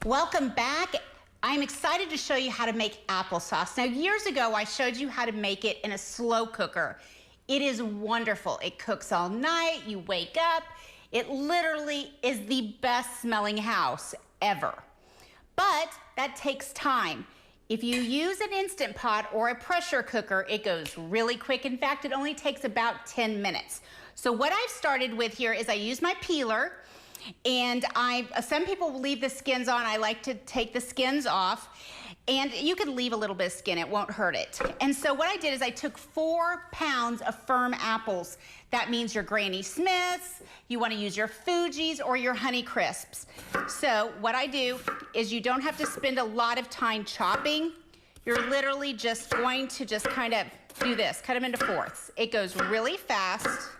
Welcome back. I'm excited to show you how to make applesauce. Now, years ago, I showed you how to make it in a slow cooker. It is wonderful. It cooks all night. You wake up. It literally is the best smelling house ever. But that takes time. If you use an Instant Pot or a pressure cooker, it goes really quick. In fact, it only takes about 10 minutes. So what I've started with here is I use my peeler, and some people will leave the skins on. I like to take the skins off, and you can leave a little bit of skin. It won't hurt it. And so what I did is I took 4 pounds of firm apples. That means your Granny Smiths, you want to use your Fuji's or your Honey Crisps. So what I do is you don't have to spend a lot of time chopping. You're literally just going to just kind of do this, cut them into fourths. It goes really fast.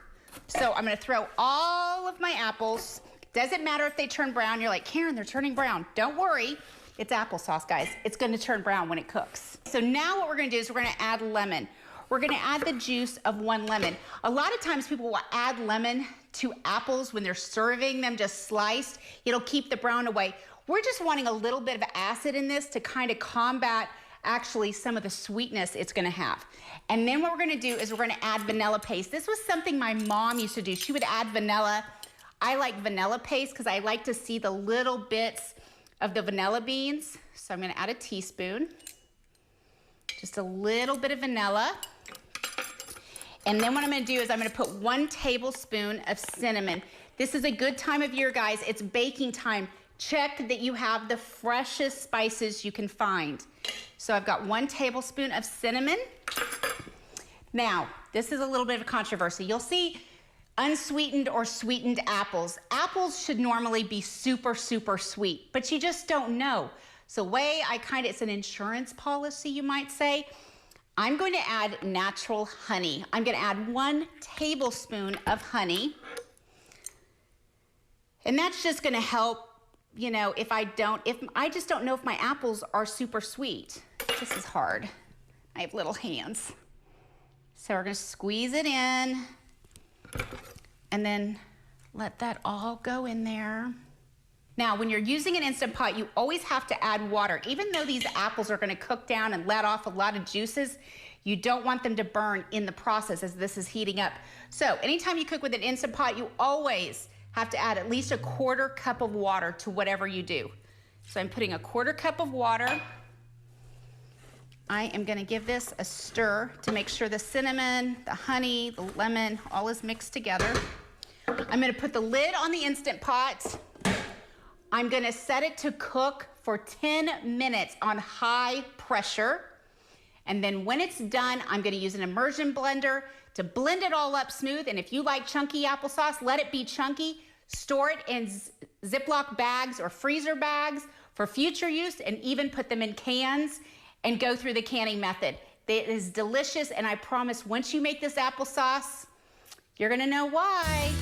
So I'm going to throw all of my apples. Doesn't matter if they turn brown. You're like, Karen, they're turning brown. Don't worry. It's applesauce, guys. It's going to turn brown when it cooks. So now what we're going to do is we're going to add lemon. We're going to add the juice of 1 lemon. A lot of times people will add lemon to apples when they're serving them just sliced. It'll keep the brown away. We're just wanting a little bit of acid in this to kind of combat actually some of the sweetness it's going to have. And then what we're going to do is we're going to add vanilla paste. This was something my mom used to do. She would add vanilla. I like vanilla paste because I like to see the little bits of the vanilla beans. So I'm going to add a teaspoon, just a little bit of vanilla. And then what I'm going to do is I'm going to put 1 tablespoon of cinnamon. This is a good time of year, guys. It's baking time. Check that you have the freshest spices you can find. So I've got 1 tablespoon of cinnamon. Now, this is a little bit of a controversy. You'll see unsweetened or sweetened apples. Apples should normally be super, super sweet, but you just don't know. So it's an insurance policy, you might say. I'm going to add natural honey. I'm going to add 1 tablespoon of honey. And that's just going to help, you know, if I just don't know if my apples are super sweet. This is hard. I have little hands. So we're going to squeeze it in and then let that all go in there. Now, when you're using an Instant Pot, you always have to add water. Even though these apples are going to cook down and let off a lot of juices, you don't want them to burn in the process as this is heating up. So anytime you cook with an Instant Pot, you always have to add at least a 1/4 cup of water to whatever you do. So I'm putting a 1/4 cup of water. I am going to give this a stir to make sure the cinnamon, the honey, the lemon, all is mixed together. I'm going to put the lid on the Instant Pot. I'm going to set it to cook for 10 minutes on high pressure. And then when it's done, I'm going to use an immersion blender to blend it all up smooth. And if you like chunky applesauce, let it be chunky. Store it in Ziploc bags or freezer bags for future use, and even put them in cans and go through the canning method. It is delicious, and I promise once you make this applesauce, you're going to know why.